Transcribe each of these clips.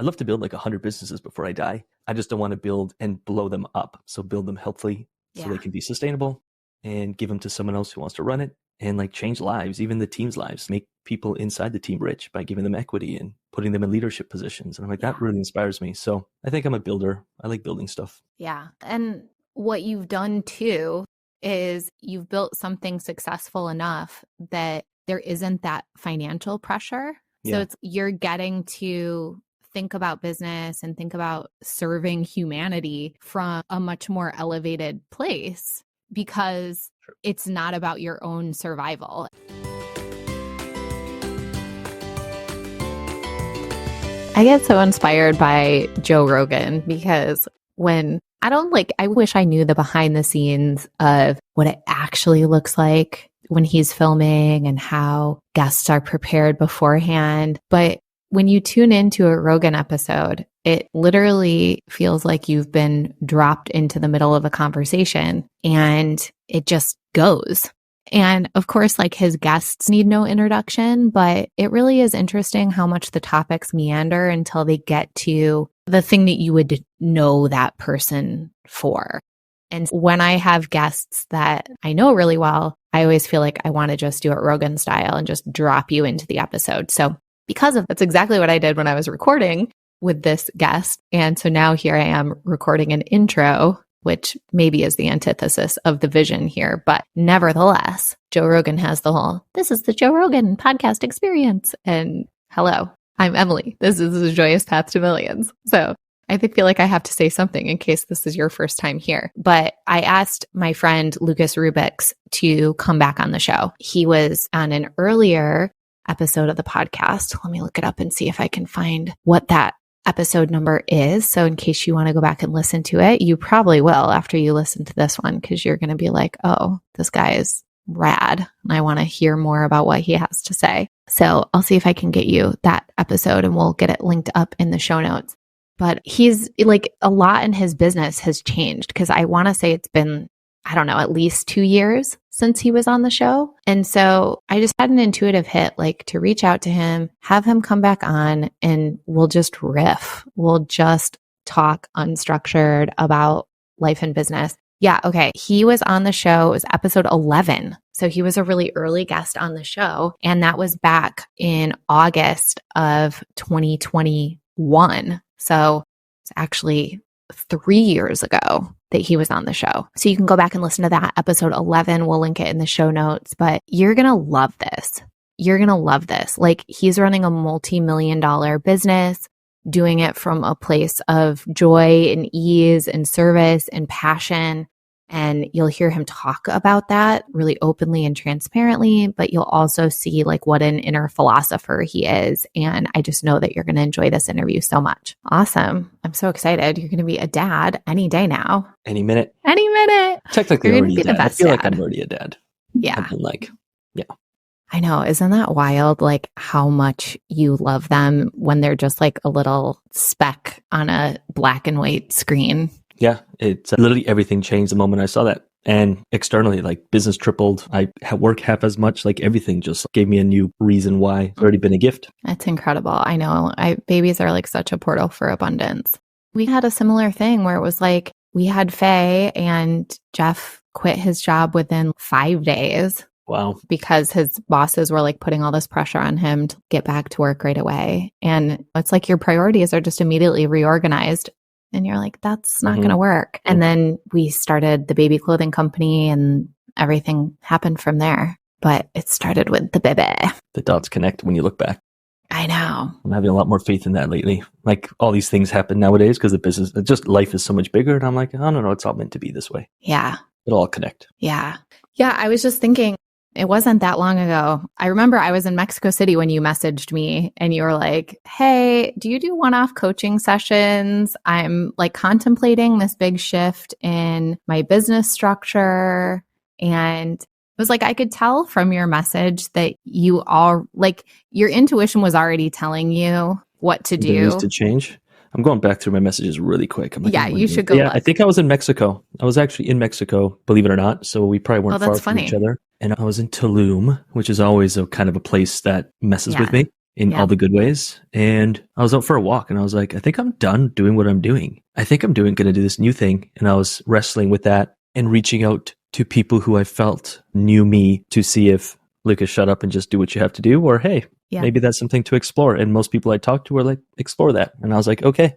I'd love to build like 100 businesses before I die. I just don't want to build and blow them up. So build them healthily so they can be sustainable and give them to someone else who wants to run it and like change lives, even the team's lives, make people inside the team rich by giving them equity and putting them in leadership positions. And I'm like, that really inspires me. So I think I'm a builder. I like building stuff. Yeah. And what you've done too is you've built something successful enough that there isn't that financial pressure. So you're getting to think about business and think about serving humanity from a much more elevated place because it's not about your own survival. I get so inspired by Joe Rogan because I wish I knew the behind the scenes of what it actually looks like when he's filming and how guests are prepared beforehand. But when you tune into a Rogan episode, it literally feels like you've been dropped into the middle of a conversation and it just goes. And of course, like his guests need no introduction, but it really is interesting how much the topics meander until they get to the thing that you would know that person for. And when I have guests that I know really well, I always feel like I want to just do it Rogan style and just drop you into the episode. So that's exactly what I did when I was recording with this guest. And so now here I am recording an intro, which maybe is the antithesis of the vision here. But nevertheless, Joe Rogan has this is the Joe Rogan podcast experience. And hello, I'm Emily. This is the Joyous Path to Millions. So I feel like I have to say something in case this is your first time here. But I asked my friend Lucas Rubix to come back on the show. He was on an earlier episode of the podcast. Let me look it up and see if I can find what that episode number is. So in case you want to go back and listen to it, you probably will after you listen to this one, because you're going to be like, oh, this guy is rad. And I want to hear more about what he has to say. So I'll see if I can get you that episode and we'll get it linked up in the show notes. But he's like, a lot in his business has changed because I want to say it's been, I don't know, at least 2 years since he was on the show. And so I just had an intuitive hit, like to reach out to him, have him come back on, and we'll just riff. We'll just talk unstructured about life and business. Yeah. Okay. He was on the show. It was episode 11. So he was a really early guest on the show. And that was back in August of 2021. So it's actually 3 years ago that he was on the show. So you can go back and listen to that episode 11. We'll link it in the show notes, but you're going to love this. You're going to love this. Like, he's running a multi-million-dollar business, doing it from a place of joy and ease and service and passion. And you'll hear him talk about that really openly and transparently, but you'll also see like what an inner philosopher he is. And I just know that you're going to enjoy this interview so much. Awesome. I'm so excited. You're going to be a dad any day now. Any minute. Any minute. Technically, you're already a dad. I feel dad. like I'm already a dad. Yeah. Yeah. I know. Isn't that wild? Like how much you love them when they're just like a little speck on a black and white screen. Yeah, it's literally everything changed the moment I saw that. And externally, like business tripled. I work half as much. Like everything just gave me a new reason why. It's already been a gift. That's incredible. I know. Babies are like such a portal for abundance. We had a similar thing where it was like we had Faye and Jeff quit his job within 5 days. Wow. Because his bosses were like putting all this pressure on him to get back to work right away. And it's like your priorities are just immediately reorganized. And you're like, that's not going to work. And then we started the baby clothing company and everything happened from there. But it started with the baby. The dots connect when you look back. I know. I'm having a lot more faith in that lately. Like all these things happen nowadays because the business, just life is so much bigger. And I'm like, I don't know, it's all meant to be this way. Yeah. It'll all connect. Yeah. Yeah. I was just thinking, it wasn't that long ago. I remember I was in Mexico City when you messaged me and you were like, hey, do you do one-off coaching sessions? I'm like contemplating this big shift in my business structure. And it was like, I could tell from your message that you all like your intuition was already telling you what to do. There is to change. I'm going back through my messages really quick. I'm like, yeah, you should go. Yeah, I think I was in Mexico. I was actually in Mexico, believe it or not. So we probably weren't far from each other. And I was in Tulum, which is always a kind of a place that messes with me. in all the good ways. And I was out for a walk and I was like, I think I'm done doing what I'm doing. I think I'm going to do this new thing. And I was wrestling with that and reaching out to people who I felt knew me to see if, Lucas, shut up and just do what you have to do, or hey, maybe that's something to explore. And most people I talked to were like, explore that. And I was like, okay.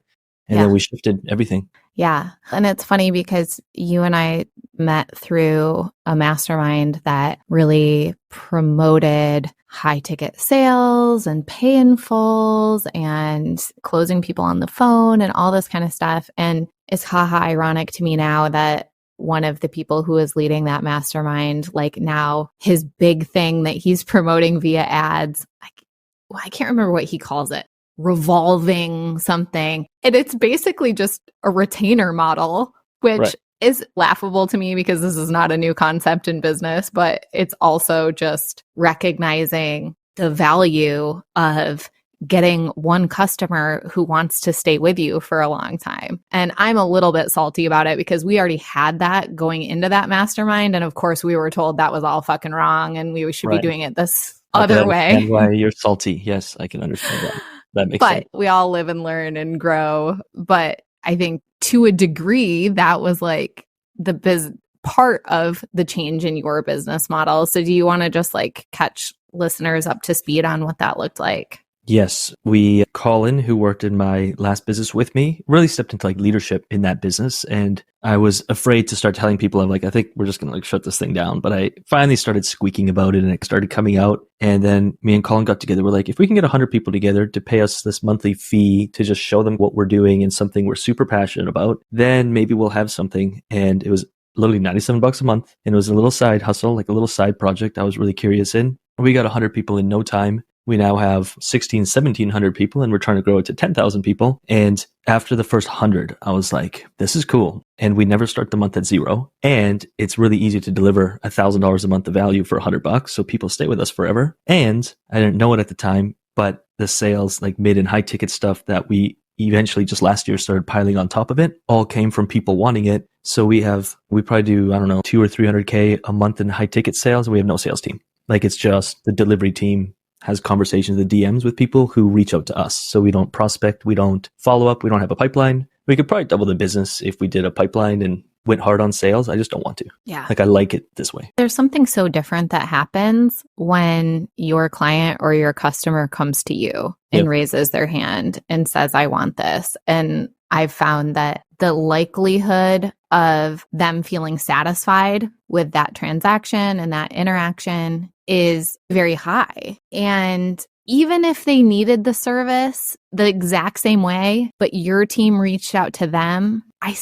And then we shifted everything. Yeah. And it's funny because you and I met through a mastermind that really promoted high ticket sales and pay in fulls and closing people on the phone and all this kind of stuff. And it's ironic to me now that one of the people who is leading that mastermind, like now his big thing that he's promoting via ads, I can't remember what he calls it, revolving something. And it's basically just a retainer model, which is laughable to me because this is not a new concept in business, but it's also just recognizing the value of getting one customer who wants to stay with you for a long time. And I'm a little bit salty about it because we already had that going into that mastermind. And of course, we were told that was all fucking wrong and we should be doing it this other way. And why you're salty. Yes, I can understand that. That makes sense. But we all live and learn and grow. But I think to a degree, that was like the part of the change in your business model. So do you want to just like catch listeners up to speed on what that looked like? Yes, Colin, who worked in my last business with me, really stepped into like leadership in that business. And I was afraid to start telling people, I'm like, I think we're just going to like shut this thing down. But I finally started squeaking about it and it started coming out. And then me and Colin got together. We're like, if we can get 100 people together to pay us this monthly fee to just show them what we're doing and something we're super passionate about, then maybe we'll have something. And it was literally $97 a month. And it was a little side hustle, like a little side project I was really curious in. We got 100 people in no time. We now have 1,700 people and we're trying to grow it to 10,000 people. And after the first 100, I was like, this is cool. And we never start the month at zero. And it's really easy to deliver $1,000 a month of value for $100. So people stay with us forever. And I didn't know it at the time, but the sales, like mid and high ticket stuff that we eventually just last year started piling on top of it, all came from people wanting it. So we probably do, I don't know, 200 or 300K a month in high ticket sales. And we have no sales team. Like it's just the delivery team has conversations, the DMs with people who reach out to us. So we don't prospect, we don't follow up, we don't have a pipeline. We could probably double the business if we did a pipeline and went hard on sales. I just don't want to. Yeah. Like I like it this way. There's something so different that happens when your client or your customer comes to you and raises their hand and says, I want this. And I've found that the likelihood of them feeling satisfied with that transaction and that interaction is very high. And even if they needed the service the exact same way, but your team reached out to them, I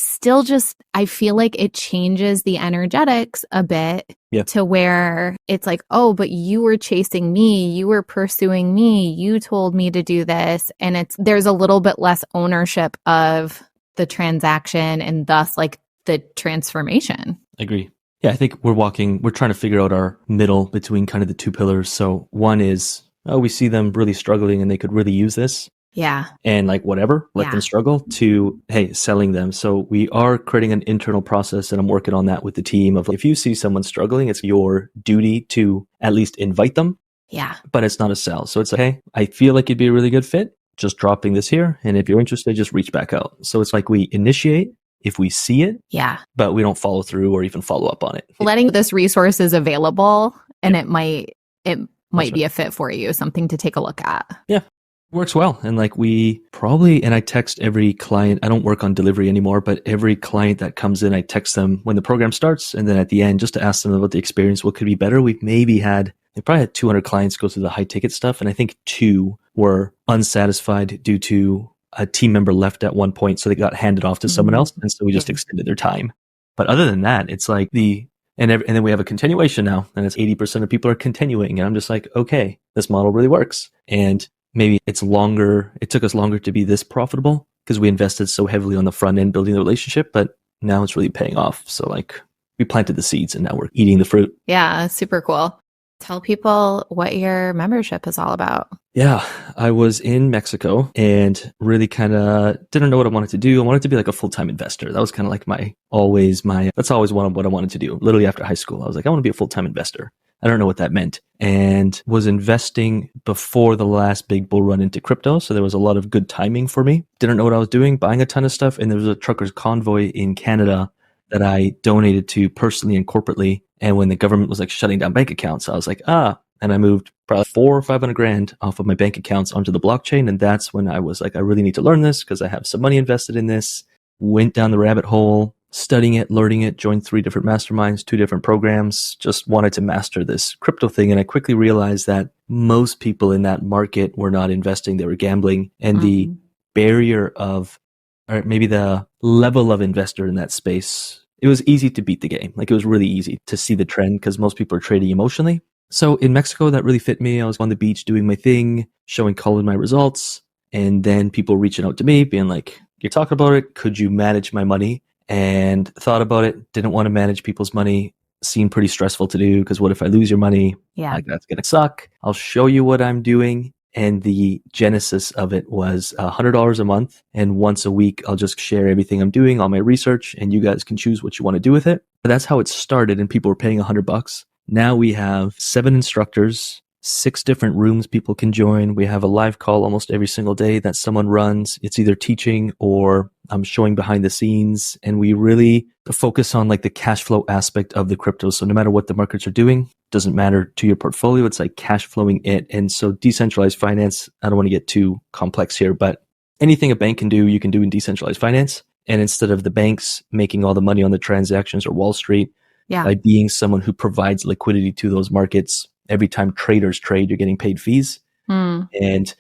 feel like it changes the energetics a bit to where it's like, oh, but you were chasing me, you were pursuing me, you told me to do this. And there's a little bit less ownership of the transaction and thus like the transformation. Agree. Yeah, I think we're trying to figure out our middle between kind of the two pillars. So one is, we see them really struggling and they could really use this. Yeah. And like whatever, let them struggle, to, hey, selling them. So we are creating an internal process and I'm working on that with the team of if you see someone struggling, it's your duty to at least invite them. Yeah. But it's not a sell. So it's like, hey, I feel like you'd be a really good fit. Just dropping this here. And if you're interested, just reach back out. So it's like we initiate if we see it, but we don't follow through or even follow up on it. Letting this resource is available and it might be a fit for you, something to take a look at. Yeah, works well. And like and I text every client, I don't work on delivery anymore, but every client that comes in, I text them when the program starts. And then at the end, just to ask them about the experience, what could be better. They probably had 200 clients go through the high ticket stuff. And I think 2 were unsatisfied due to a team member left at one point. So they got handed off to someone else. And so we just extended their time. But other than that, it's like and then we have a continuation now. And it's 80% of people are continuing. And I'm just like, okay, this model really works. And maybe it took us longer to be this profitable because we invested so heavily on the front end building the relationship, but now it's really paying off. So like we planted the seeds and now we're eating the fruit. Yeah, super cool. Tell people what your membership is all about. Yeah, I was in Mexico and really kind of didn't know what I wanted to do. I wanted to be like a full-time investor. That was kind of like that's always what I wanted to do. Literally after high school, I was like, I want to be a full-time investor. I don't know what that meant. and was investing before the last big bull run into crypto. So there was a lot of good timing for me. Didn't know what I was doing, buying a ton of stuff. And there was a truckers convoy in Canada that I donated to personally and corporately. And when the government was like shutting down bank accounts, I was like, and I moved probably 400 or 500 grand off of my bank accounts onto the blockchain. And that's when I was like, I really need to learn this because I have some money invested in this. Went down the rabbit hole, studying it, learning it, joined 3 different masterminds, 2 different programs, just wanted to master this crypto thing. And I quickly realized that most people in that market were not investing, they were gambling. And the barrier of, or maybe the level of investor in that space, it was easy to beat the game. Like it was really easy to see the trend because most people are trading emotionally. So in Mexico, that really fit me. I was on the beach doing my thing, showing Colin my results. And then people reaching out to me being like, you're talking about it. Could you manage my money? And thought about it. Didn't want to manage people's money. Seemed pretty stressful to do because what if I lose your money? Yeah. Like that's going to suck. I'll show you what I'm doing. And the genesis of it was $100 a month. And once a week, I'll just share everything I'm doing, all my research, and you guys can choose what you want to do with it. But that's how it started. And people were paying $100. Now we have 7 instructors, 6 different rooms people can join. We have a live call almost every single day that someone runs. It's either teaching or I'm showing behind the scenes. And we really focus on like the cash flow aspect of the crypto. So no matter what the markets are doing, doesn't matter to your portfolio. It's like cash flowing it. And so decentralized finance, I don't want to get too complex here, but anything a bank can do, you can do in decentralized finance. And instead of the banks making all the money on the transactions or Wall Street, by being someone who provides liquidity to those markets, every time traders trade, you're getting paid fees. And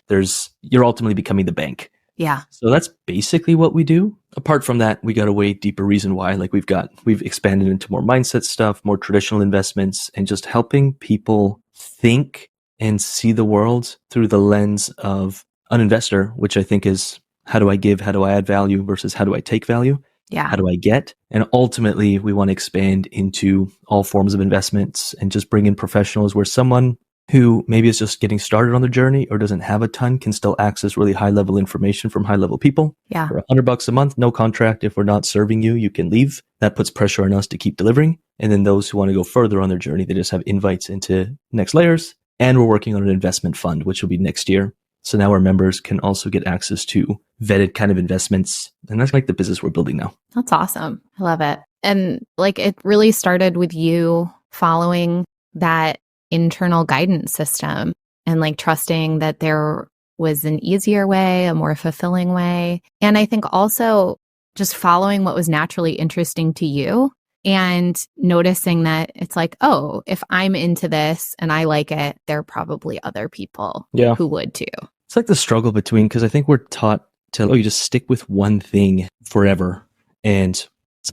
you're ultimately becoming the bank. Yeah. So that's basically what we do. Apart from that, we got a way deeper reason why. Like we've expanded into more mindset stuff, more traditional investments, and just helping people think and see the world through the lens of an investor, which I think is how do I give, how do I add value versus how do I take value? Yeah. How do I get? And ultimately, we want to expand into all forms of investments and just bring in professionals where someone who maybe is just getting started on their journey or doesn't have a ton can still access really high level information from high level people. Yeah. For $100 a month, no contract. If we're not serving you, you can leave. That puts pressure on us to keep delivering. And then those who want to go further on their journey, they just have invites into next layers. And we're working on an investment fund, which will be next year. So now our members can also get access to vetted kind of investments. And that's like the business we're building now. That's awesome. I love it. And like it really started with you following that internal guidance system and like trusting that there was an easier way, a more fulfilling way. And I think also just following what was naturally interesting to you and noticing that it's like, oh, if I'm into this and I like it, there are probably other people who would too. It's like the struggle between, because I think we're taught to, you just stick with one thing forever and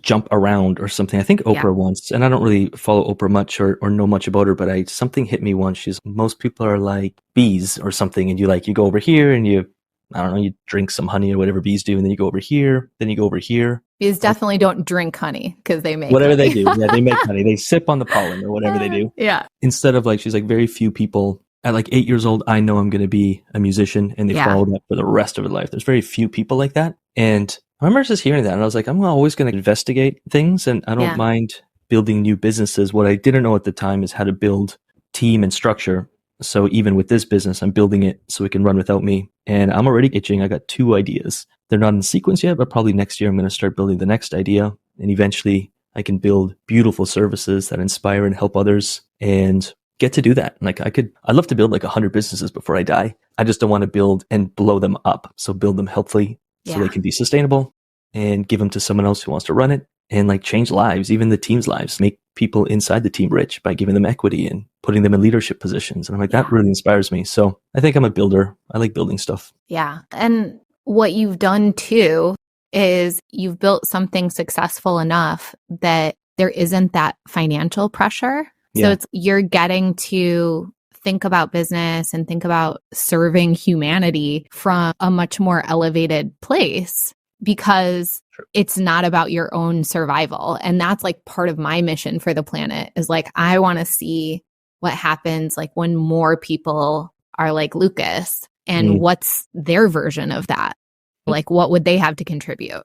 jump around or something. I think Oprah once, and I don't really follow Oprah much or know much about her, but something hit me once. Most people are like bees or something, and you go over here and you drink some honey or whatever bees do, and then you go over here, then you go over here. Bees definitely don't drink honey because they make whatever honey. They do. Yeah, they make honey. They sip on the pollen or whatever they do. Yeah. Instead of she's like, very few people at like 8 years old, I know I'm going to be a musician, and they follow that for the rest of their life. There's very few people like that. And I remember just hearing that, and I was like, I'm always going to investigate things, and I don't mind building new businesses. What I didn't know at the time is how to build team and structure. So even with this business, I'm building it so it can run without me. And I'm already itching. I got 2 ideas. They're not in sequence yet, but probably next year I'm going to start building the next idea. And eventually I can build beautiful services that inspire and help others and get to do that. I'd love to build 100 businesses before I die. I just don't want to build and blow them up. So build them healthily so they can be sustainable and give them to someone else who wants to run it and change lives, even the team's lives, make people inside the team rich by giving them equity and putting them in leadership positions. And I'm like, that really inspires me. So I think I'm a builder. I like building stuff. Yeah. And what you've done too is you've built something successful enough that there isn't that financial pressure. So you're getting to think about business and think about serving humanity from a much more elevated place because it's not about your own survival. And that's part of my mission for the planet is I want to see what happens when more people are like Lucas and what's their version of that? What would they have to contribute?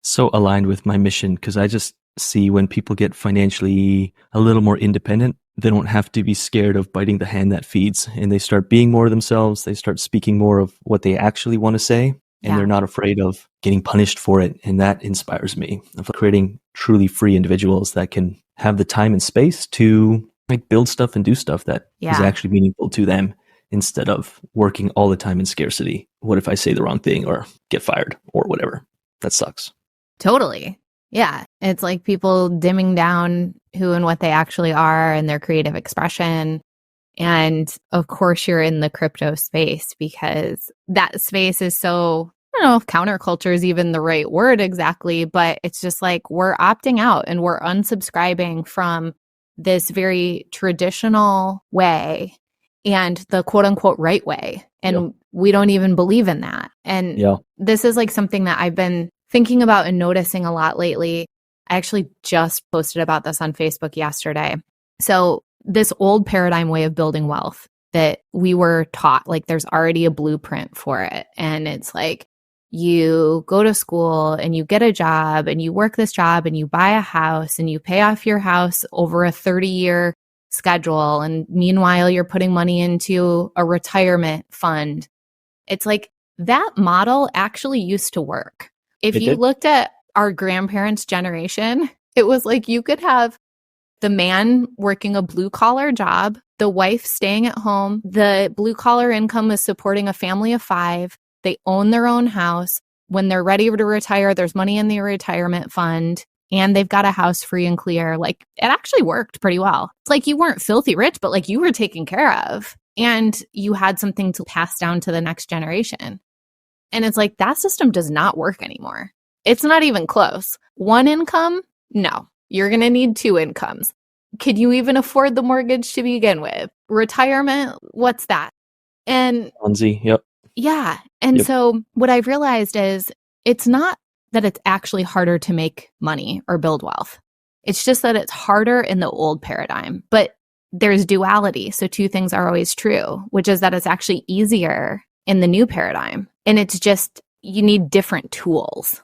So aligned with my mission because see when people get financially a little more independent, they don't have to be scared of biting the hand that feeds, and they start being more themselves. They start speaking more of what they actually want to say, and they're not afraid of getting punished for it. And that inspires me, of creating truly free individuals that can have the time and space to like build stuff and do stuff that is actually meaningful to them, instead of working all the time in scarcity. What if I say the wrong thing or get fired or whatever? That sucks. Totally. Yeah. It's like people dimming down who and what they actually are and their creative expression. And of course, you're in the crypto space because that space is so, I don't know if counterculture is even the right word exactly, but it's just like we're opting out and we're unsubscribing from this very traditional way and the quote unquote right way. And we don't even believe in that. And this is like something that I've been thinking about and noticing a lot lately. I actually just posted about this on Facebook yesterday. So this old paradigm way of building wealth that we were taught, like there's already a blueprint for it. And it's like you go to school and you get a job and you work this job and you buy a house and you pay off your house over a 30-year schedule. And meanwhile, you're putting money into a retirement fund. It's like that model actually used to work. If you looked at our grandparents' generation, it was like you could have the man working a blue-collar job, the wife staying at home, the blue-collar income is supporting a family of 5, they own their own house. When they're ready to retire, there's money in the retirement fund, and they've got a house free and clear. Like, it actually worked pretty well. It's like you weren't filthy rich, but like you were taken care of, and you had something to pass down to the next generation. And it's like that system does not work anymore. It's not even close. One income? No. You're going to need 2 incomes. Could you even afford the mortgage to begin with? Retirement? What's that? And Ponzi, yep. Yeah. And so what I've realized is it's not that it's actually harder to make money or build wealth. It's just that it's harder in the old paradigm. But there's duality. So 2 things are always true, which is that it's actually easier in the new paradigm. And it's just, you need different tools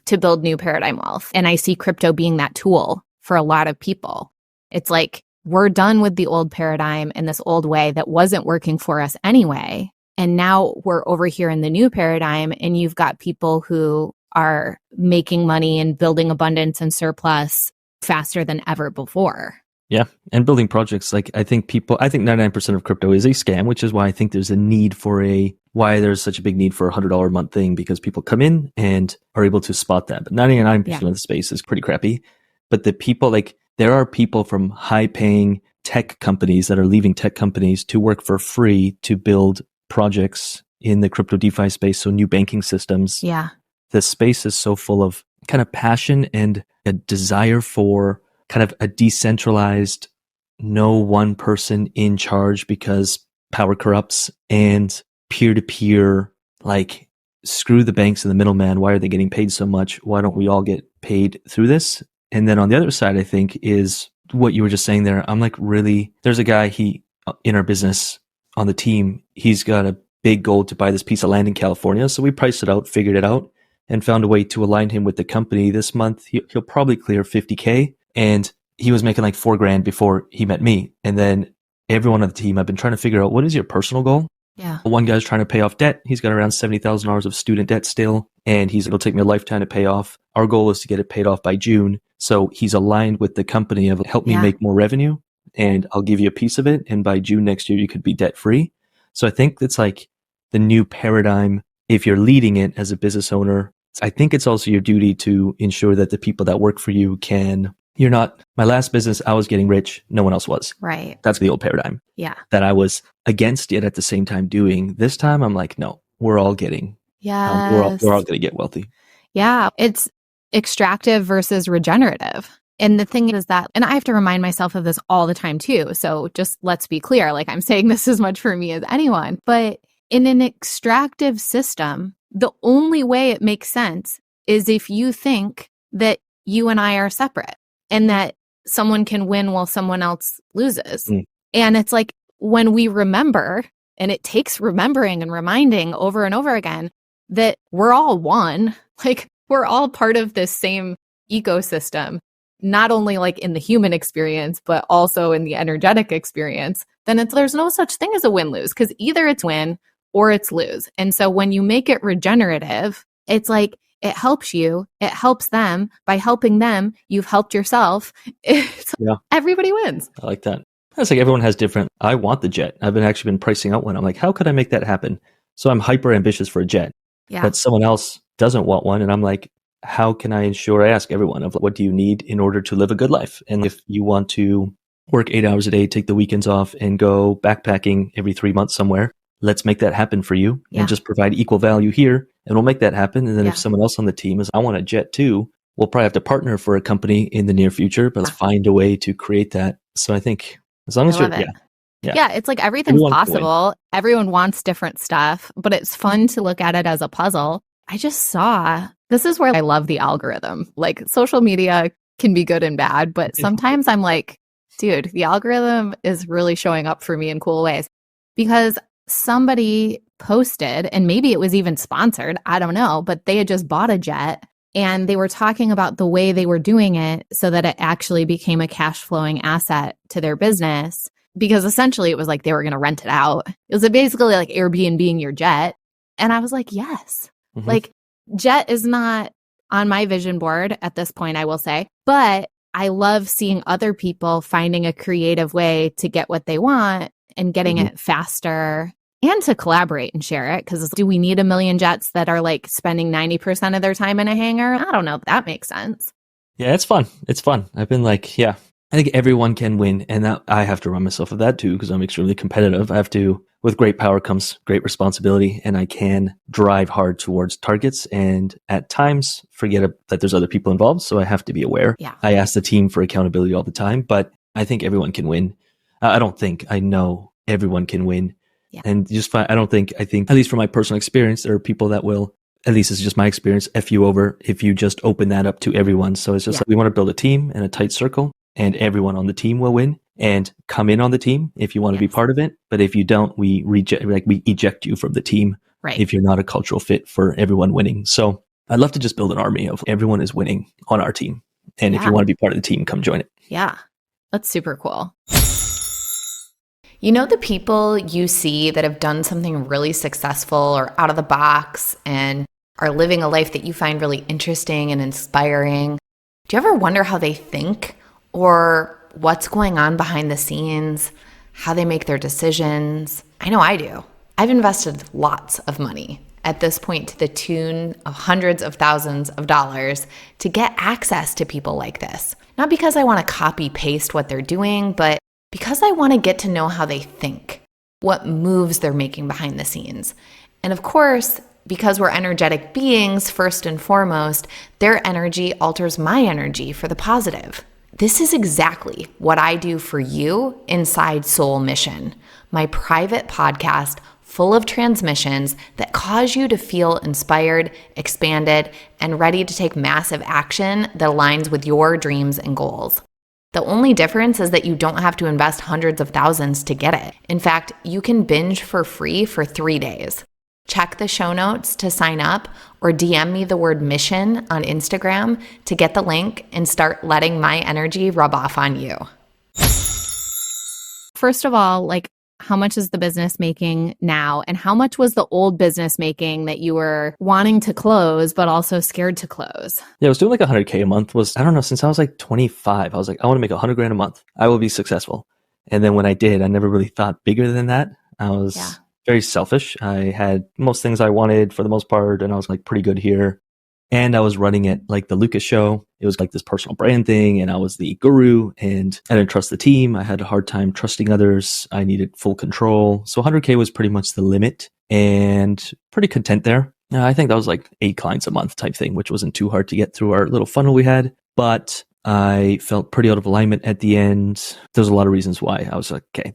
to build new paradigm wealth. And I see crypto being that tool for a lot of people. It's like, we're done with the old paradigm and this old way that wasn't working for us anyway. And now we're over here in the new paradigm, and you've got people who are making money and building abundance and surplus faster than ever before. Yeah. And building projects. Like I think 99% of crypto is a scam, which is why I think there's a need for why there's such a big need for a $100 a month thing, because people come in and are able to spot that. But 99% of the space is pretty crappy. But the people, like there are people from high paying tech companies that are leaving tech companies to work for free to build projects in the crypto DeFi space. So new banking systems. Yeah. The space is so full of kind of passion and a desire for kind of a decentralized, no one person in charge because power corrupts, and peer-to-peer, like screw the banks and the middleman. Why are they getting paid so much? Why don't we all get paid through this? And then on the other side, I think is what you were just saying there. I'm like, really, there's a guy, in our business on the team, he's got a big goal to buy this piece of land in California. So we priced it out, figured it out, and found a way to align him with the company. This month, he'll probably clear 50K. And he was making like $4,000 before he met me. And then everyone on the team, I've been trying to figure out, what is your personal goal? Yeah. One guy's trying to pay off debt. He's got around $70,000 of student debt still. And it'll take me a lifetime to pay off. Our goal is to get it paid off by June. So he's aligned with the company of help me make more revenue, and I'll give you a piece of it. And by June next year, you could be debt free. So I think that's like the new paradigm. If you're leading it as a business owner, I think it's also your duty to ensure that the people that work for you you're not, my last business, I was getting rich. No one else was. Right. That's the old paradigm. Yeah. That I was against, yet at the same time doing. This time I'm like, no, we're all getting, we're all going to get wealthy. Yeah. It's extractive versus regenerative. And the thing is that, and I have to remind myself of this all the time too. So just let's be clear, like I'm saying this as much for me as anyone, but in an extractive system, the only way it makes sense is if you think that you and I are separate and that someone can win while someone else loses. And it's like when we remember, and it takes remembering and reminding over and over again that we're all one, like we're all part of this same ecosystem. not only like in the human experience, but also in the energetic experience, then there's no such thing as a win-lose, because either it's win or it's lose. And so when you make it regenerative, it's like it helps you, it helps them. By helping them, you've helped yourself. Everybody wins. I like that. It's like everyone has different, I want the jet. I've actually been pricing out one. I'm like, how could I make that happen? So I'm hyper ambitious for a jet, but someone else doesn't want one. And I'm like, how can I ensure? I ask everyone of what do you need in order to live a good life? And if you want to work 8 hours a day, take the weekends off and go backpacking every 3 months somewhere, let's make that happen for you and just provide equal value here. And we'll make that happen. And then if someone else on the team is, I want a jet too, we'll probably have to partner for a company in the near future, but let's find a way to create that. So I think as long as you're, it's like everything's possible. Everyone wants different stuff, but it's fun to look at it as a puzzle. I just saw, this is where I love the algorithm. Like social media can be good and bad, but sometimes I'm like, dude, the algorithm is really showing up for me in cool ways, because somebody posted, and maybe it was even sponsored, I don't know, but they had just bought a jet and they were talking about the way they were doing it so that it actually became a cash flowing asset to their business, because essentially it was like they were going to rent it out. It was basically like Airbnb-ing your jet. And I was like, yes, like jet is not on my vision board at this point, I will say, but I love seeing other people finding a creative way to get what they want and getting it faster, and to collaborate and share it. Because do we need a million jets that are like spending 90% of their time in a hangar? I don't know if that makes sense. Yeah, it's fun. It's fun. I've been like, I think everyone can win. And that, I have to remind myself of that too, because I'm extremely competitive. I have to, with great power comes great responsibility, and I can drive hard towards targets and at times forget that there's other people involved. So I have to be aware. I ask the team for accountability all the time, but I think everyone can win. I know everyone can win. And just I think, at least from my personal experience, there are people that will, at least it's just my experience, F you over if you just open that up to everyone. So it's just like, we want to build a team in a tight circle, and everyone on the team will win, and come in on the team if you want to be part of it. But if you don't, we eject you from the team if you're not a cultural fit for everyone winning. So I'd love to just build an army of everyone is winning on our team. And if you want to be part of the team, come join it. Yeah, that's super cool. You know, the people you see that have done something really successful or out of the box and are living a life that you find really interesting and inspiring, do you ever wonder how they think, or what's going on behind the scenes, how they make their decisions? I know I do. I've invested lots of money, at this point to the tune of hundreds of thousands of dollars, to get access to people like this. Not because I want to copy paste what they're doing, but because I want to get to know how they think, what moves they're making behind the scenes. And of course, because we're energetic beings, first and foremost, their energy alters my energy for the positive. This is exactly what I do for you inside Soul Mission, my private podcast full of transmissions that cause you to feel inspired, expanded, and ready to take massive action that aligns with your dreams and goals. The only difference is that you don't have to invest hundreds of thousands to get it. In fact, you can binge for free for 3 days. Check the show notes to sign up, or DM me the word mission on Instagram to get the link and start letting my energy rub off on you. First of all, like, how much is the business making now? And how much was the old business making that you were wanting to close, but also scared to close? Yeah, I was doing like $100K a month. I don't know, since I was like 25, I was like, I want to make $100,000 a month. I will be successful. And then when I did, I never really thought bigger than that. I was very selfish. I had most things I wanted for the most part, and I was like pretty good here. And I was running it like the Lucas show. It was like this personal brand thing, and I was the guru, and I didn't trust the team. I had a hard time trusting others. I needed full control. So $100K was pretty much the limit, and pretty content there. I think that was like 8 clients a month type thing, which wasn't too hard to get through our little funnel we had. But I felt pretty out of alignment at the end. There's a lot of reasons why. I was like, okay,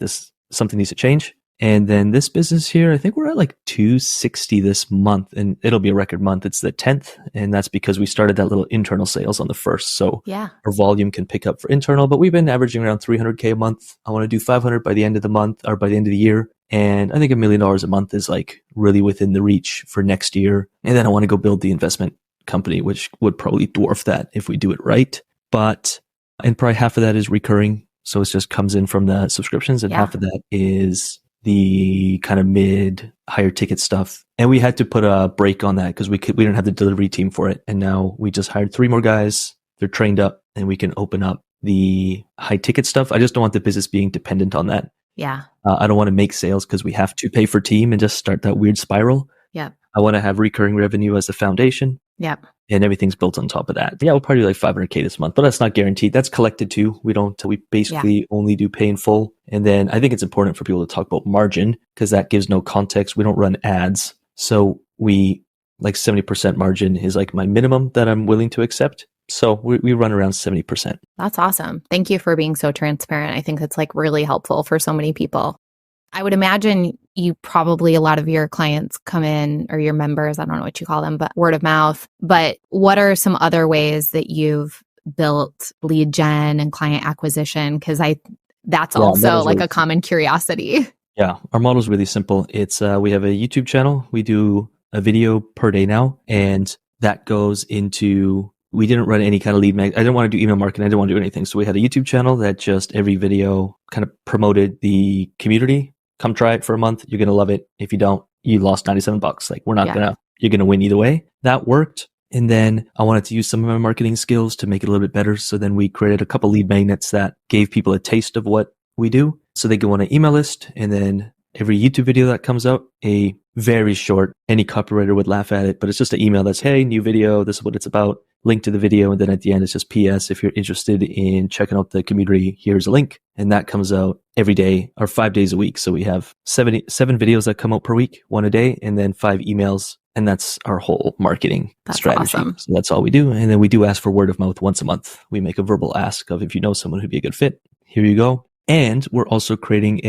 something needs to change. And then this business here, I think we're at like 260 this month, and it'll be a record month. It's the 10th. And that's because we started that little internal sales on the 1st. So our volume can pick up for internal, but we've been averaging around 300K a month. I want to do 500 by the end of the month, or by the end of the year. And I think $1 million a month is like really within the reach for next year. And then I want to go build the investment company, which would probably dwarf that if we do it right. But And probably half of that is recurring. So it just comes in from the subscriptions, and half of that is the kind of mid higher ticket stuff. And we had to put a break on that because we didn't have the delivery team for it. And now we just hired 3 more guys. They're trained up and we can open up the high ticket stuff. I just don't want the business being dependent on that. Yeah. I don't want to make sales because we have to pay for team and just start that weird spiral. Yep. I want to have recurring revenue as the foundation. Yep. And everything's built on top of that. Yeah, we'll probably do like $500K this month, but that's not guaranteed. That's collected too. We basically only do pay in full. And then I think it's important for people to talk about margin because that gives no context. We don't run ads. So we like 70% margin is like my minimum that I'm willing to accept. So we run around 70%. That's awesome. Thank you for being so transparent. I think that's like really helpful for so many people. I would imagine you probably, a lot of your clients come in, or your members, I don't know what you call them, but word of mouth. But what are some other ways that you've built lead gen and client acquisition? Because that's also like a common curiosity. Yeah, our model is really simple. It's we have a YouTube channel. We do a video per day now, and that goes into, we didn't run any kind of lead mag. I didn't want to do email marketing. I didn't want to do anything. So we had a YouTube channel that just every video kind of promoted the community. Come try it for a month. You're going to love it. If you don't, you lost $97. Like you're going to win either way. That worked. And then I wanted to use some of my marketing skills to make it a little bit better. So then we created a couple lead magnets that gave people a taste of what we do. So they go on an email list, and then every YouTube video that comes out, a very short, any copywriter would laugh at it, but it's just an email that's, hey, new video, this is what it's about, link to the video. And then at the end, it's just PS, if you're interested in checking out the community, here's a link. And that comes out every day or 5 days a week. So we have 7 videos that come out per week, 1 a day, and then 5 emails. And that's our whole marketing strategy. Awesome. So that's all we do. And then we do ask for word of mouth once a month. We make a verbal ask of, if you know someone who'd be a good fit, here you go. And we're also creating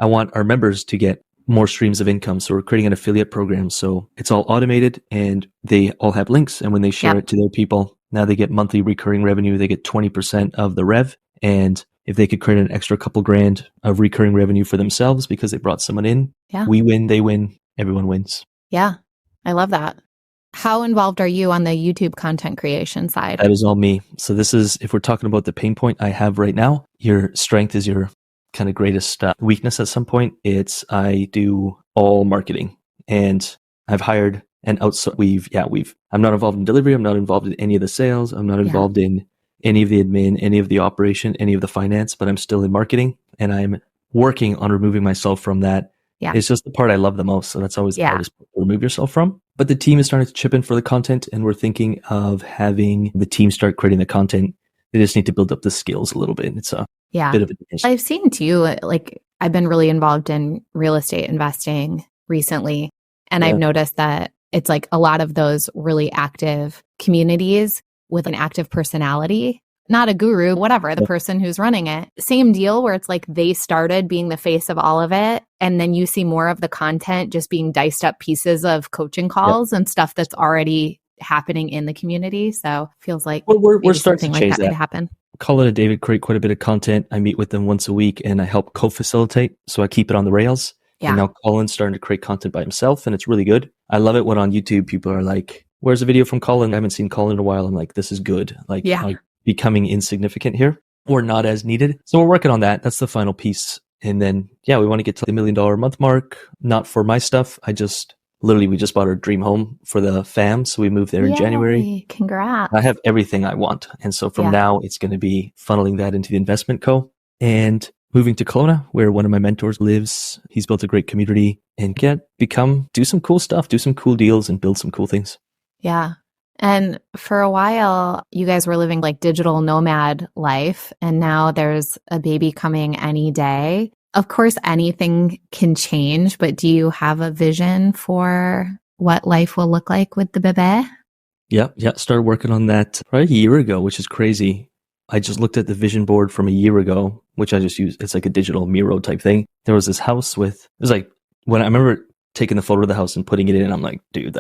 I want our members to get more streams of income. So we're creating an affiliate program. So it's all automated and they all have links. And when they share it to their people, now they get monthly recurring revenue. They get 20% of the rev. And if they could create an extra couple grand of recurring revenue for themselves because they brought someone in, we win, they win, everyone wins. Yeah, I love that. How involved are you on the YouTube content creation side? That is all me. So this is, if we're talking about the pain point I have right now, your strength is your kind of greatest weakness at some point. I do all marketing, and I've hired and outsourced. I'm not involved in delivery. I'm not involved in any of the sales. I'm not involved in any of the admin, any of the operation, any of the finance, but I'm still in marketing, and I'm working on removing myself from that. Yeah. It's just the part I love the most. So that's always the hardest part to remove yourself from. But the team is starting to chip in for the content, and we're thinking of having the team start creating the content. They just need to build up the skills a little bit. It's a bit of a difference. I've seen too, like I've been really involved in real estate investing recently. And I've noticed that it's like a lot of those really active communities with an active personality, not a guru, whatever, the person who's running it. Same deal where it's like they started being the face of all of it. And then you see more of the content just being diced up pieces of coaching calls and stuff that's already happening in the community. So feels like we're starting to change that. Could happen. Colin and David create quite a bit of content. I meet with them once a week and I help co-facilitate. So I keep it on the rails. Yeah. And now Colin's starting to create content by himself, and it's really good. I love it when on YouTube people are like, where's a video from Colin? I haven't seen Colin in a while. I'm like, this is good. Like, becoming insignificant here or not as needed. So we're working on that. That's the final piece. And then, we want to get to the $1 million a month mark. Not for my stuff. We just bought our dream home for the fam. So we moved there in January. Congrats. I have everything I want. And so from now, it's going to be funneling that into the investment co. And moving to Kelowna, where one of my mentors lives. He's built a great community and do some cool stuff, do some cool deals and build some cool things. Yeah. And for a while, you guys were living like digital nomad life. And now there's a baby coming any day. Of course, anything can change, but do you have a vision for what life will look like with the bebe? Yeah. Started working on that probably a year ago, which is crazy. I just looked at the vision board from a year ago, which I just used. It's like a digital Miro type thing. There was this house when I remember taking the photo of the house and putting it in, I'm like, dude,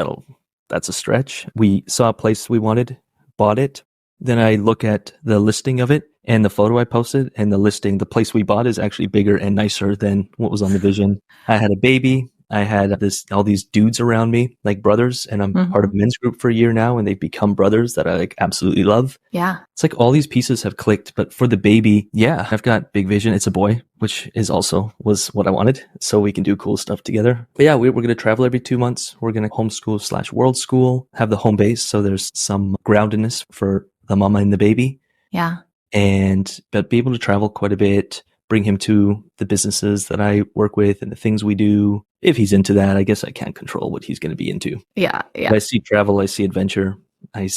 that's a stretch. We saw a place we wanted, bought it. Then I look at the listing of it and the photo I posted, and the place we bought is actually bigger and nicer than what was on the vision. I had a baby. I had all these dudes around me, like brothers, and I'm part of a men's group for a year now, and they've become brothers that I like absolutely love. Yeah. It's like all these pieces have clicked, but for the baby, yeah, I've got big vision. It's a boy, which was what I wanted. So we can do cool stuff together. But yeah, we're going to travel every 2 months. We're going to homeschool/world school, have the home base. So there's some groundedness for the mama and the baby. Yeah. But be able to travel quite a bit, bring him to the businesses that I work with and the things we do. If he's into that, I guess I can't control what he's going to be into. Yeah. Yeah. But I see travel, I see adventure. I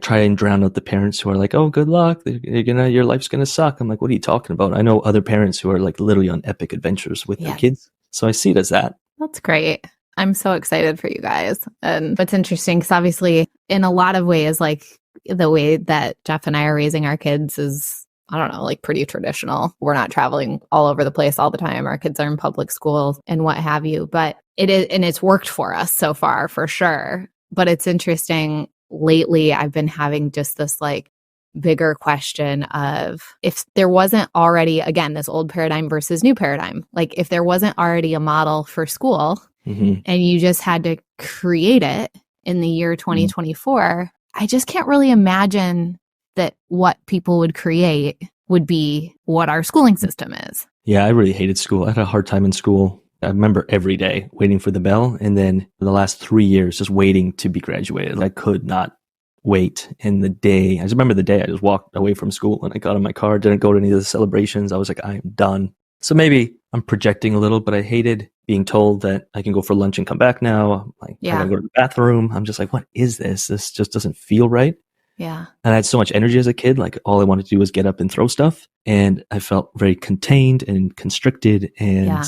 try and drown out the parents who are like, oh, good luck. Your life's going to suck. I'm like, what are you talking about? I know other parents who are like literally on epic adventures with their kids. So I see it as that. That's great. I'm so excited for you guys. And what's interesting, because obviously in a lot of ways, like the way that Jeff and I are raising our kids is, I don't know, like pretty traditional. We're not traveling all over the place all the time. Our kids are in public schools and what have you, but it's worked for us so far for sure. But it's interesting, lately I've been having just this like bigger question of if there wasn't already, again, this old paradigm versus new paradigm, like if there wasn't already a model for school and you just had to create it in the year 2024, I just can't really imagine that what people would create would be what our schooling system is. Yeah, I really hated school. I had a hard time in school. I remember every day waiting for the bell, and then the last 3 years just waiting to be graduated. I could not wait. And I just remember the day I just walked away from school and I got in my car, didn't go to any of the celebrations. I was like, I am done. So maybe I'm projecting a little, but I hated being told that I can go for lunch and come back now. I'm like, I gotta go to the bathroom. I'm just like, what is this? This just doesn't feel right. Yeah. And I had so much energy as a kid. Like all I wanted to do was get up and throw stuff. And I felt very contained and constricted and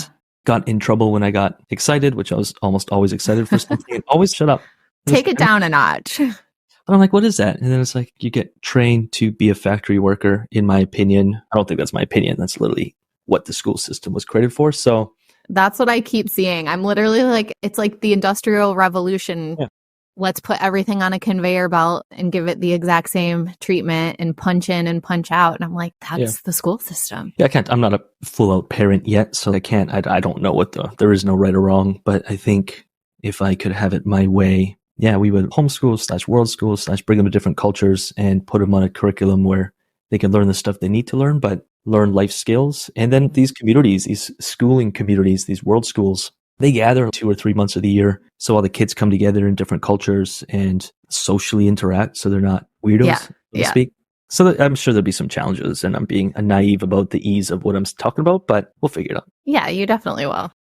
got in trouble when I got excited, which I was almost always excited for something. And always shut up. Take it down a notch. And I'm like, what is that? And then it's like, you get trained to be a factory worker, in my opinion. I don't think that's my opinion. That's literally what the school system was created for. So that's what I keep seeing. I'm literally like, it's like the Industrial Revolution. Yeah. Let's put everything on a conveyor belt and give it the exact same treatment and punch in and punch out. And I'm like, that's the school system. Yeah, I'm not a full out parent yet, so I can't, I don't know there is no right or wrong, but I think if I could have it my way, we would homeschool/world school/ bring them to different cultures and put them on a curriculum where they can learn the stuff they need to learn, but learn life skills. And then these communities, these schooling communities, these world schools, they gather 2 or 3 months of the year. So all the kids come together in different cultures and socially interact. So they're not weirdos, so to speak. So I'm sure there'll be some challenges, and I'm being naive about the ease of what I'm talking about, but we'll figure it out. Yeah, you definitely will.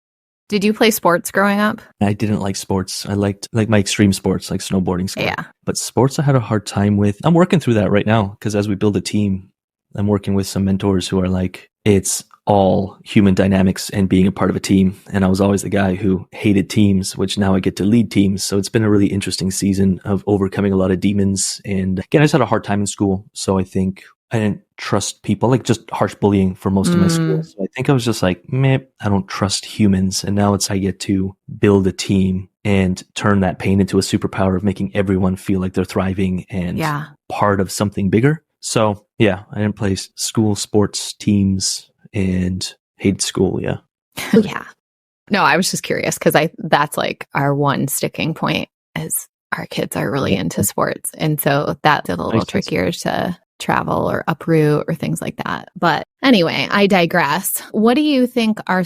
Did you play sports growing up? I didn't like sports. I liked like my extreme sports, like snowboarding. Yeah. But sports I had a hard time with. I'm working through that right now because as we build a team, I'm working with some mentors who are like, it's all human dynamics and being a part of a team. And I was always the guy who hated teams, which now I get to lead teams. So it's been a really interesting season of overcoming a lot of demons. And again, I just had a hard time in school. So I think I didn't trust people, like just harsh bullying for most of my school. So I think I was just like, meh, I don't trust humans. And now I get to build a team and turn that pain into a superpower of making everyone feel like they're thriving and part of something bigger. So I didn't play school sports teams and hated school. Yeah. No, I was just curious because that's like our one sticking point is our kids are really into sports. And so that's a little trickier to travel or uproot or things like that. But anyway, I digress. What do you think are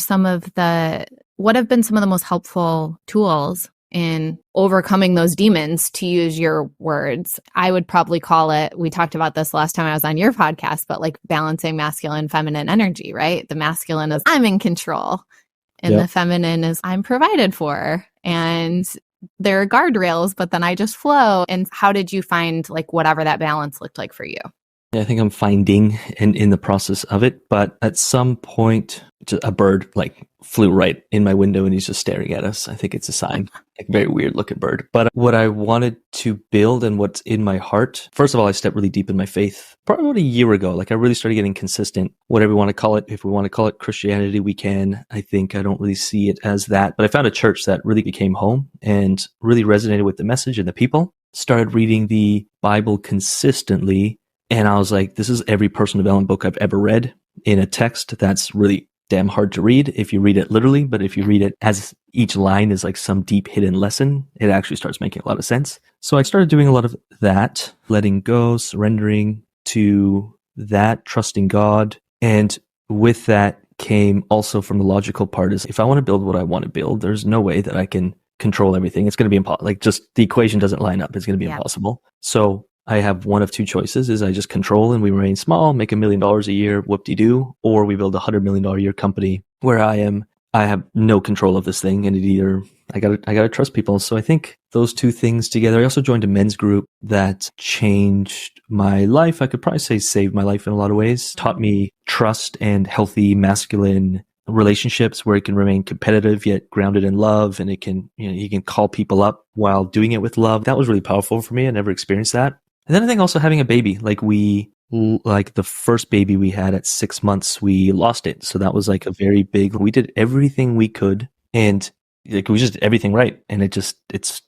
what have been some of the most helpful tools in overcoming those demons, to use your words? I would probably call it, we talked about this last time I was on your podcast, but like balancing masculine, feminine energy, right? The masculine is I'm in control and the feminine is I'm provided for. And there are guardrails, but then I just flow. And how did you find like whatever that balance looked like for you? I think I'm finding and in the process of it. But at some point, a bird like flew right in my window and he's just staring at us. I think it's a sign, like very weird looking bird. But what I wanted to build and what's in my heart, first of all, I stepped really deep in my faith probably about a year ago. Like I really started getting consistent, whatever you want to call it. If we want to call it Christianity, we can. I think I don't really see it as that. But I found a church that really became home and really resonated with the message and the people. Started reading the Bible consistently. And I was like, this is every personal development book I've ever read in a text that's really damn hard to read if you read it literally. But if you read it as each line is like some deep hidden lesson, it actually starts making a lot of sense. So I started doing a lot of that, letting go, surrendering to that, trusting God. And with that came also from the logical part is if I want to build what I want to build, there's no way that I can control everything. It's going to be impossible. Like just the equation doesn't line up. It's going to be impossible. So I have one of two choices is I just control and we remain small, make $1 million a year, whoop-de-doo, or we build $100 million a year company where I have no control of this thing, and it either I gotta trust people. So I think those two things together. I also joined a men's group that changed my life. I could probably say saved my life in a lot of ways. Taught me trust and healthy masculine relationships where it can remain competitive yet grounded in love, and it can you can call people up while doing it with love. That was really powerful for me. I never experienced that. And then I think also having a baby, like the first baby we had at 6 months, we lost it. So that was like a very big, we did everything we could and like we just did everything right. And it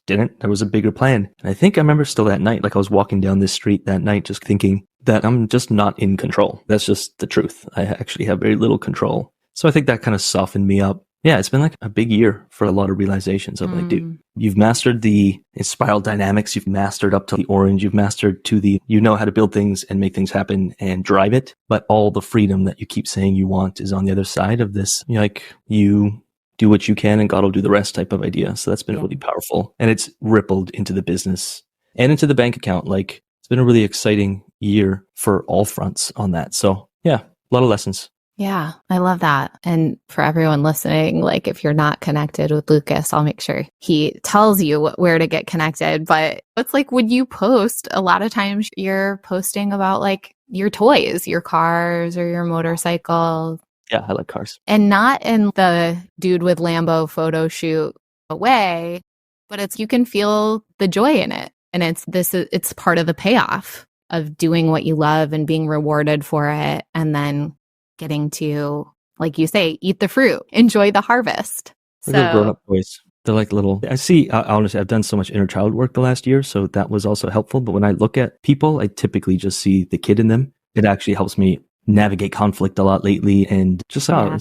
didn't, there was a bigger plan. And I think I remember still that night, like I was walking down this street that night, just thinking that I'm just not in control. That's just the truth. I actually have very little control. So I think that kind of softened me up. Yeah, it's been like a big year for a lot of realizations of like, dude, you've mastered the spiral dynamics. You've mastered up to the orange. You've mastered to you know how to build things and make things happen and drive it. But all the freedom that you keep saying you want is on the other side of this. You do what you can and God will do the rest type of idea. So that's been really powerful. And it's rippled into the business and into the bank account. Like it's been a really exciting year for all fronts on that. So yeah, a lot of lessons. Yeah, I love that. And for everyone listening, like if you're not connected with Lucas, I'll make sure he tells you where to get connected. But it's like when you post, a lot of times you're posting about like your toys, your cars or your motorcycle. Yeah, I like cars. And not in the dude with Lambo photo shoot way, but you can feel the joy in it. And it's part of the payoff of doing what you love and being rewarded for it. And then getting to, like you say, eat the fruit, enjoy the harvest. They're grown-up toys. They're like little, honestly, I've done so much inner child work the last year, so that was also helpful. But when I look at people, I typically just see the kid in them. It actually helps me navigate conflict a lot lately and just, you're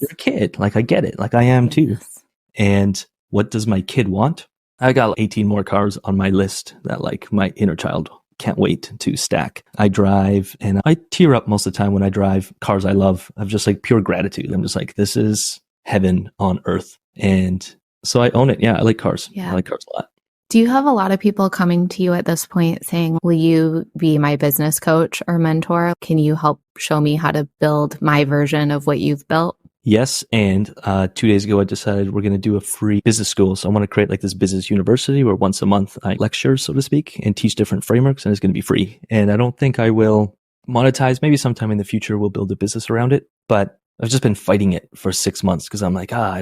a kid. Like I get it. Like I am too. And what does my kid want? I got 18 more cars on my list that like my inner child can't wait to stack. I drive and I tear up most of the time when I drive cars I love of just like pure gratitude. I'm just like, this is heaven on earth. And so I own it. Yeah, I like cars. Yeah. I like cars a lot. Do you have a lot of people coming to you at this point saying, will you be my business coach or mentor? Can you help show me how to build my version of what you've built? Yes. And 2 days ago, I decided we're going to do a free business school. So I want to create like this business university where once a month I lecture, so to speak, and teach different frameworks, and it's going to be free. And I don't think I will monetize. Maybe sometime in the future, we'll build a business around it. But I've just been fighting it for 6 months because I'm like, I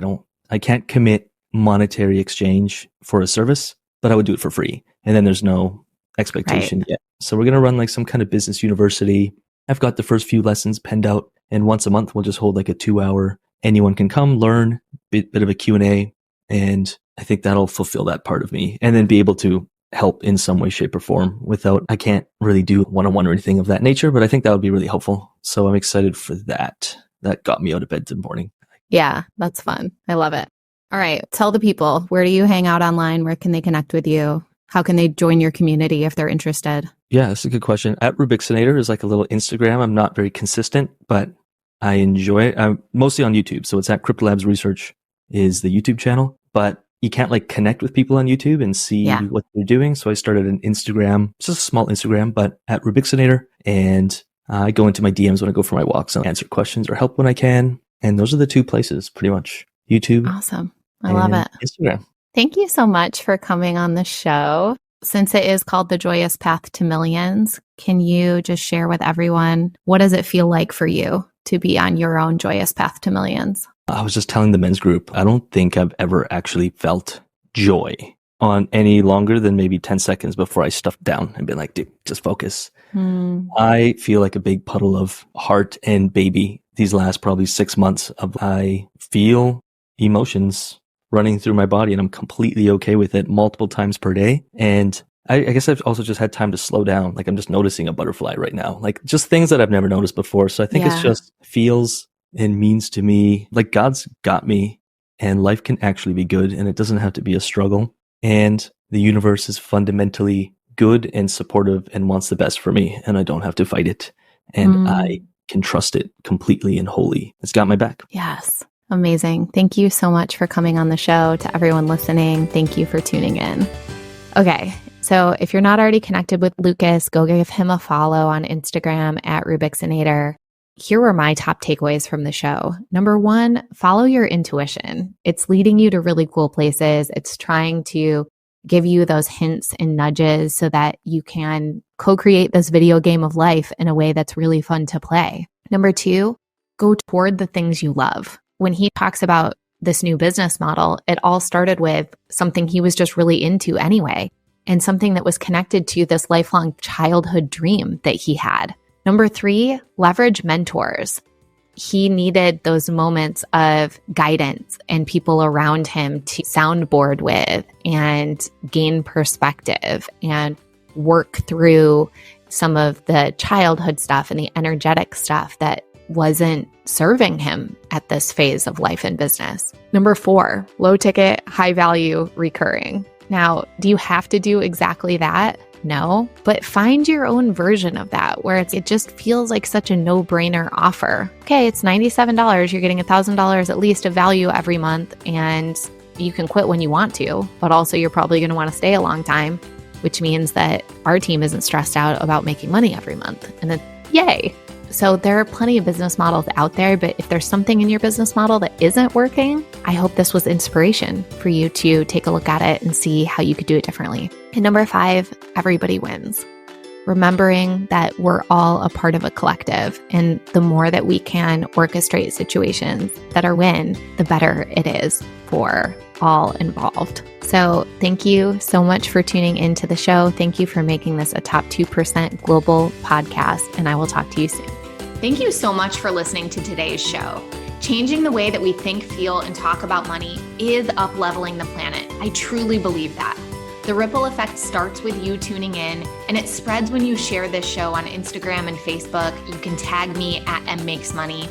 can't commit monetary exchange for a service, but I would do it for free. And then there's no expectation yet. So we're going to run like some kind of business university. I've got the first few lessons penned out. And once a month, we'll just hold like a 2-hour, anyone can come learn, bit of a Q&A. And I think that'll fulfill that part of me and then be able to help in some way, shape or form I can't really do one-on-one or anything of that nature, but I think that would be really helpful. So I'm excited for that. That got me out of bed this morning. Yeah, that's fun. I love it. All right. Tell the people, where do you hang out online? Where can they connect with you? How can they join your community if they're interested? Yeah, that's a good question. At Rubixinator is like a little Instagram. I'm not very consistent, but I enjoy it. I'm mostly on YouTube. So it's at CryptoLabs Research is the YouTube channel, but you can't like connect with people on YouTube and see what they're doing. So I started an Instagram, just a small Instagram, but at Rubixinator. And I go into my DMs when I go for my walks and answer questions or help when I can. And those are the two places pretty much. YouTube. Awesome. I love it. Instagram. Thank you so much for coming on the show. Since it is called The Joyous Path to Millions, can you just share with everyone, what does it feel like for you to be on your own joyous path to millions? I was just telling the men's group, I don't think I've ever actually felt joy on any longer than maybe 10 seconds before I stuffed down and been like, dude, just focus. I feel like a big puddle of heart and baby these last probably 6 months. I feel emotions running through my body and I'm completely okay with it multiple times per day. And I guess I've also just had time to slow down. Like I'm just noticing a butterfly right now, like just things that I've never noticed before. So I think it's just feels and means to me like God's got me and life can actually be good, and it doesn't have to be a struggle. And the universe is fundamentally good and supportive and wants the best for me, and I don't have to fight it. And I can trust it completely and wholly. It's got my back. Yes. Amazing. Thank you so much for coming on the show. To everyone listening, thank you for tuning in. Okay. So if you're not already connected with Lucas, go give him a follow on Instagram at Rubixinator. Here were my top takeaways from the show. Number one, follow your intuition. It's leading you to really cool places. It's trying to give you those hints and nudges so that you can co-create this video game of life in a way that's really fun to play. Number two, go toward the things you love. When he talks about this new business model, it all started with something he was just really into anyway, and something that was connected to this lifelong childhood dream that he had. Number three, leverage mentors. He needed those moments of guidance and people around him to soundboard with and gain perspective and work through some of the childhood stuff and the energetic stuff that wasn't serving him at this phase of life and business. Number four, low ticket, high value, recurring. Now, do you have to do exactly that? No, but find your own version of that where it just feels like such a no-brainer offer. Okay, it's $97. You're getting $1,000 at least of value every month, and you can quit when you want to, but also you're probably going to want to stay a long time, which means that our team isn't stressed out about making money every month. And then, yay. So there are plenty of business models out there, but if there's something in your business model that isn't working, I hope this was inspiration for you to take a look at it and see how you could do it differently. And number five, everybody wins. Remembering that we're all a part of a collective, and the more that we can orchestrate situations that are win, the better it is for all involved. So thank you so much for tuning into the show. Thank you for making this a top 2% global podcast, and I will talk to you soon. Thank you so much for listening to today's show. Changing the way that we think, feel, and talk about money is up-leveling the planet. I truly believe that. The ripple effect starts with you tuning in, and it spreads when you share this show on Instagram and Facebook. You can tag me at mmakesmoney.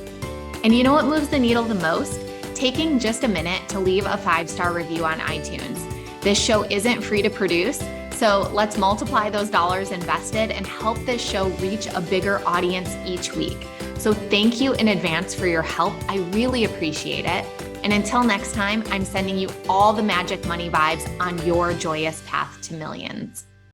And you know what moves the needle the most? Taking just a minute to leave a 5-star review on iTunes. This show isn't free to produce, so let's multiply those dollars invested and help this show reach a bigger audience each week. So thank you in advance for your help. I really appreciate it. And until next time, I'm sending you all the magic money vibes on your joyous path to millions.